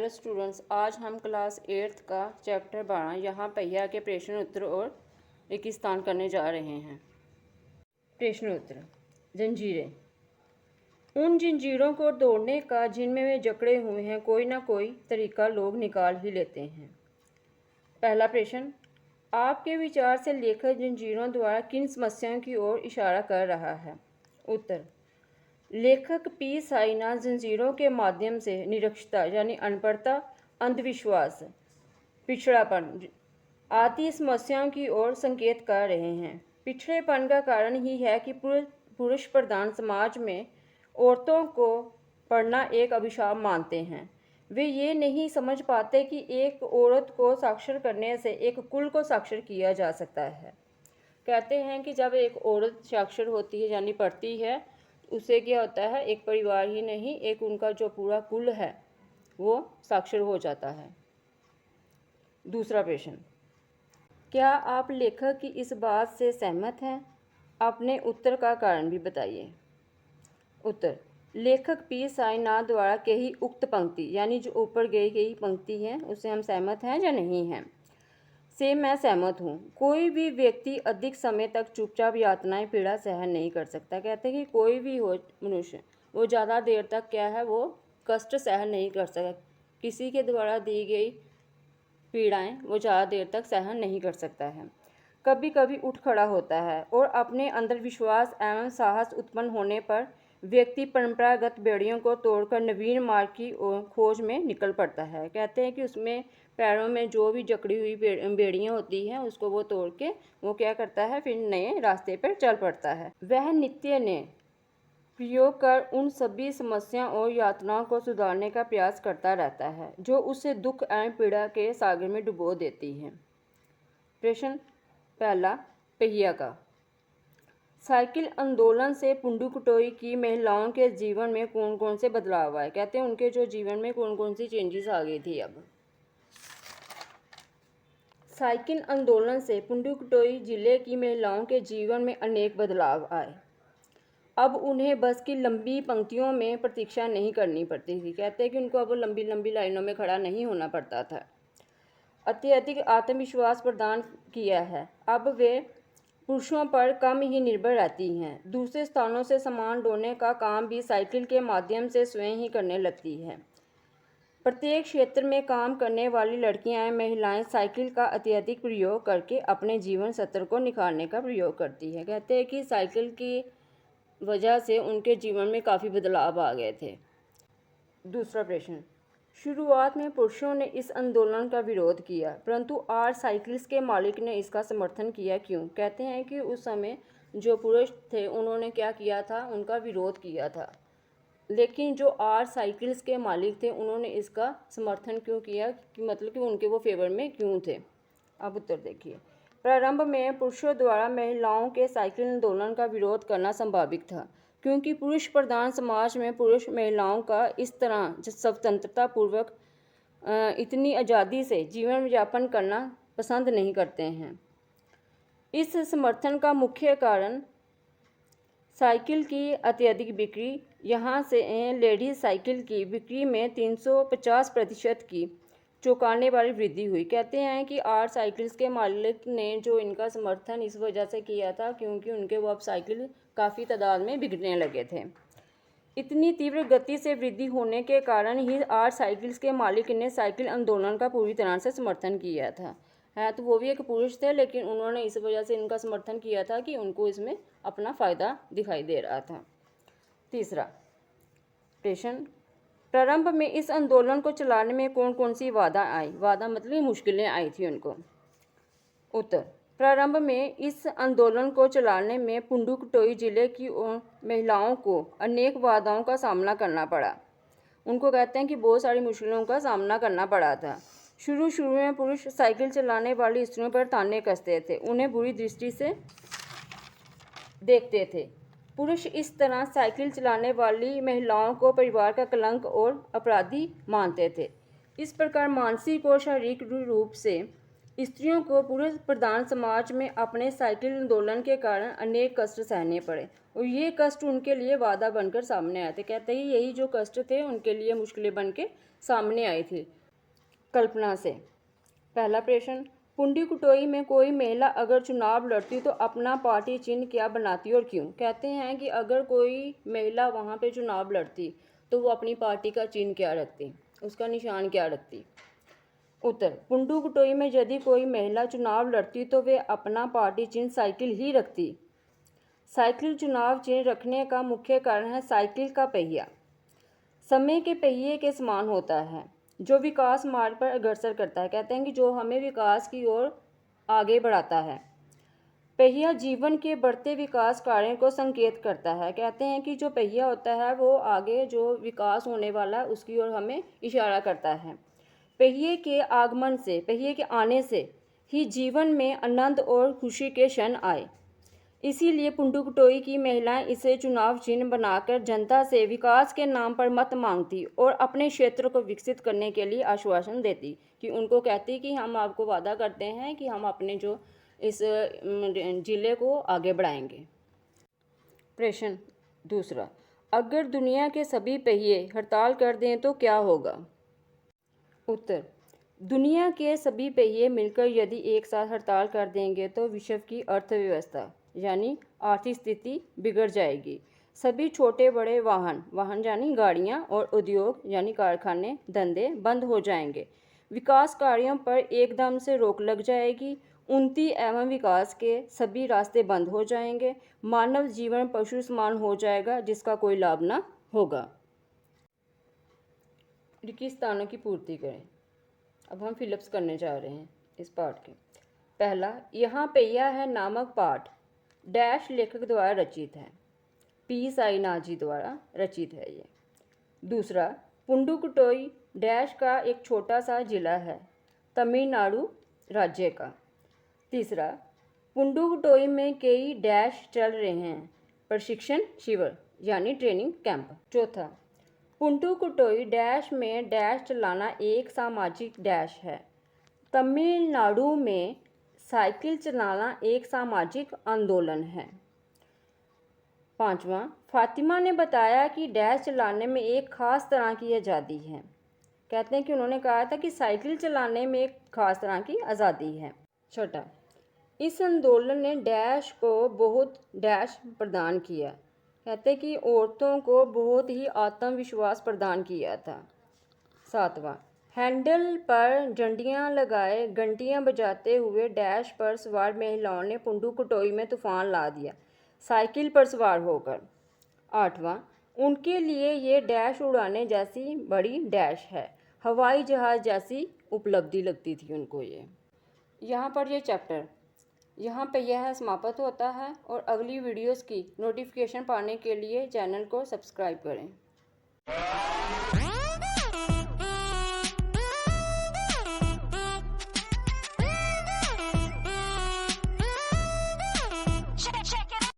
Hello students, आज हम class 8th का चैप्टर 12 यहाँ पहिया के प्रश्न उत्तर और रेगिस्तान करने जा रहे हैं। प्रश्न उत्तर। जंजीरें। उन जंजीरों को तोड़ने का जिनमें वे जकड़े हुए हैं कोई ना कोई तरीका लोग निकाल ही लेते हैं। पहला प्रश्न, आपके विचार से लेखक जंजीरों द्वारा किन समस्याओं की ओर इशारा कर रहा है? उत्तर, लेखक पी साइना जंजीरों के माध्यम से निरक्षरता यानी अनपढ़ता, अंधविश्वास, पिछड़ापन आदि समस्याओं की ओर संकेत कर रहे हैं। पिछड़ेपन का कारण ही है कि पुरुष प्रधान समाज में औरतों को पढ़ना एक अभिशाप मानते हैं। वे ये नहीं समझ पाते कि एक औरत को साक्षर करने से एक कुल को साक्षर किया जा सकता है। कहते हैं कि जब एक औरत साक्षर होती है यानी पढ़ती है, उससे क्या होता है, एक परिवार ही नहीं, एक उनका जो पूरा कुल है वो साक्षर हो जाता है। दूसरा प्रश्न, क्या आप लेखक की इस बात से सहमत हैं? अपने उत्तर का कारण भी बताइए। उत्तर, लेखक पी साइना द्वारा कही उक्त पंक्ति यानी जो ऊपर गई पंक्ति है उससे हम सहमत हैं या नहीं हैं? से मैं सहमत हूँ। कोई भी व्यक्ति अधिक समय तक चुपचाप यातनाएं पीड़ा सहन नहीं कर सकता। कहते हैं कि कोई भी हो मनुष्य वो ज़्यादा देर तक क्या है वो कष्ट सहन नहीं कर सकता। किसी के द्वारा दी गई पीड़ाएं वो ज़्यादा देर तक सहन नहीं कर सकता है। कभी कभी उठ खड़ा होता है और अपने अंदर विश्वास एवं साहस उत्पन्न होने पर व्यक्ति परंपरागत बेड़ियों को तोड़कर नवीन मार्ग की खोज में निकल पड़ता है। कहते हैं कि उसमें पैरों में जो भी जकड़ी हुई बेड़ियाँ होती हैं उसको वो तोड़ के वो क्या करता है, फिर नए रास्ते पर चल पड़ता है। वह नित्य ने प्रयोग कर उन सभी समस्याओं और यातनाओं को सुधारने का प्रयास करता रहता है जो उसे दुख एवं पीड़ा के सागर में डुबो देती हैं। प्रश्न पहला, पहिया का। साइकिल आंदोलन से पुडुकोट्टई की महिलाओं के जीवन में कौन कौन से बदलाव आए? कहते हैं उनके जो जीवन में कौन कौन सी चेंजेस आ गई थी। अब साइकिल आंदोलन से पुडुकोट्टई जिले की महिलाओं के जीवन में अनेक बदलाव आए। अब उन्हें बस की लंबी पंक्तियों में प्रतीक्षा नहीं करनी पड़ती थी। कहते हैं कि उनको अब लंबी लंबी लाइनों में खड़ा नहीं होना पड़ता था। अत्यधिक आत्मविश्वास प्रदान किया है। अब वे पुरुषों पर कम ही निर्भर रहती हैं। दूसरे स्थानों से सामान ढोने का काम भी साइकिल के माध्यम से स्वयं ही करने लगती है। प्रत्येक क्षेत्र में काम करने वाली लड़कियां महिलाएं साइकिल का अत्यधिक प्रयोग करके अपने जीवन सत्र को निखारने का प्रयोग करती हैं। कहते हैं कि साइकिल की वजह से उनके जीवन में काफ़ी बदलाव आ गए थे। दूसरा प्रश्न, शुरुआत में पुरुषों ने इस आंदोलन का विरोध किया परंतु आज साइकिल्स के मालिक ने इसका समर्थन किया। क्यों? कहते हैं कि उस समय जो पुरुष थे उन्होंने क्या किया था, उनका विरोध किया था, लेकिन जो आज साइकिल्स के मालिक थे उन्होंने इसका समर्थन क्यों किया, कि मतलब कि उनके वो फेवर में क्यों थे। अब उत्तर देखिए। प्रारंभ में पुरुषों द्वारा महिलाओं के साइकिल आंदोलन का विरोध करना संभावित था क्योंकि पुरुष प्रधान समाज में पुरुष महिलाओं का इस तरह स्वतंत्रता पूर्वक इतनी आज़ादी से जीवन यापन करना पसंद नहीं करते हैं। इस समर्थन का मुख्य कारण साइकिल की अत्यधिक बिक्री, यहाँ से लेडीज साइकिल की बिक्री में 350% की चौंकाने वाली वृद्धि हुई। कहते हैं कि आज साइकिल्स के मालिक ने जो इनका समर्थन इस वजह से किया था क्योंकि उनके वो अब साइकिल काफ़ी तादाद में बिकने लगे थे। इतनी तीव्र गति से वृद्धि होने के कारण ही आज साइकिल्स के मालिक ने साइकिल आंदोलन का पूरी तरह से समर्थन किया था। है तो वो भी एक पुरुष थे, लेकिन उन्होंने इस वजह से इनका समर्थन किया था कि उनको इसमें अपना फ़ायदा दिखाई दे रहा था। तीसरा प्रश्न, प्रारंभ में इस आंदोलन को चलाने में कौन कौन सी बाधा आई? बाधा मतलब मुश्किलें आई थी उनको। उत्तर, प्रारंभ में इस आंदोलन को चलाने में पुडुकोट्टई जिले की महिलाओं को अनेक बाधाओं का सामना करना पड़ा। उनको कहते हैं कि बहुत सारी मुश्किलों का सामना करना पड़ा था। शुरू में पुरुष साइकिल चलाने वाली स्त्रियों पर ताने कसते थे, उन्हें बुरी दृष्टि से देखते थे। पुरुष इस तरह साइकिल चलाने वाली महिलाओं को परिवार का कलंक और अपराधी मानते थे। इस प्रकार मानसिक और शारीरिक रूप से स्त्रियों को पुरुष प्रधान समाज में अपने साइकिल आंदोलन के कारण अनेक कष्ट सहने पड़े और ये कष्ट उनके लिए बाधा बनकर सामने आए थे। कहते हैं यही जो कष्ट थे उनके लिए मुश्किलें बन के सामने आई थी। कल्पना से। पहला प्रश्न, पुंडुकटोई में कोई महिला अगर चुनाव लड़ती तो अपना पार्टी चिन्ह क्या बनाती और क्यों? कहते हैं कि अगर कोई महिला वहाँ पे चुनाव लड़ती तो वो अपनी पार्टी का चिन्ह क्या रखती, उसका निशान क्या रखती? उत्तर, पुंडुकटोई में यदि कोई महिला चुनाव लड़ती तो वे अपना पार्टी चिन्ह साइकिल ही रखती। साइकिल चुनाव चिन्ह रखने का मुख्य कारण है साइकिल का पहिया समय के पहिए के समान होता है जो विकास मार्ग पर अग्रसर करता है। कहते हैं कि जो हमें विकास की ओर आगे बढ़ाता है। पहिया जीवन के बढ़ते विकास कार्यों को संकेत करता है। कहते हैं कि जो पहिया होता है वो आगे जो विकास होने वाला है उसकी ओर हमें इशारा करता है। पहिए के आगमन से, पहिए के आने से ही जीवन में आनंद और खुशी के क्षण आए। इसीलिए पुंडुकटोई की महिलाएं इसे चुनाव चिन्ह बनाकर जनता से विकास के नाम पर मत मांगती और अपने क्षेत्र को विकसित करने के लिए आश्वासन देती कि उनको कहती कि हम आपको वादा करते हैं कि हम अपने जो इस जिले को आगे बढ़ाएंगे। प्रश्न दूसरा, अगर दुनिया के सभी पहिए हड़ताल कर दें तो क्या होगा? उत्तर, दुनिया के सभी पहिए मिलकर यदि एक साथ हड़ताल कर देंगे तो विश्व की अर्थव्यवस्था यानी आर्थिक स्थिति बिगड़ जाएगी। सभी छोटे बड़े वाहन यानी गाड़ियां और उद्योग यानी कारखाने धंधे बंद हो जाएंगे। विकास कार्यों पर एकदम से रोक लग जाएगी। उन्नति एवं विकास के सभी रास्ते बंद हो जाएंगे। मानव जीवन पशु समान हो जाएगा जिसका कोई लाभ न होगा। रिक्त स्थानों की पूर्ति करें। अब हम फिलअप्स करने जा रहे हैं इस पाठ के। पहला, यहाँ पहिया है नामक पाठ डैश लेखक द्वारा रचित है। पी साईनाथजी द्वारा रचित है ये। दूसरा, पुंडुकटोई डैश का एक छोटा सा जिला है, तमिलनाडु राज्य का। तीसरा, पुंडुकटोई में कई डैश चल रहे हैं, प्रशिक्षण शिविर यानी ट्रेनिंग कैंप। चौथा, पुंडुकटोई डैश में डैश चलाना एक सामाजिक डैश है। तमिलनाडु में साइकिल चलाना एक सामाजिक आंदोलन है। पांचवा, फातिमा ने बताया कि डैश चलाने में एक खास तरह की आज़ादी है। कहते हैं कि उन्होंने कहा था कि साइकिल चलाने में एक खास तरह की आज़ादी है। छठा, इस आंदोलन ने डैश को बहुत डैश प्रदान किया। कहते हैं कि औरतों को बहुत ही आत्मविश्वास प्रदान किया था। सातवां, हैंडल पर झंडियां लगाए घंटियां बजाते हुए डैश पर सवार महिलाओं ने पुंडुकटोई में तूफान ला दिया साइकिल पर सवार होकर। आठवां, उनके लिए ये डैश उड़ाने जैसी बड़ी डैश है, हवाई जहाज़ जैसी उपलब्धि लगती थी उनको ये। यहाँ पर ये चैप्टर यहाँ पे यह समाप्त होता है और अगली वीडियोस की नोटिफिकेशन पाने के लिए चैनल को सब्सक्राइब करें।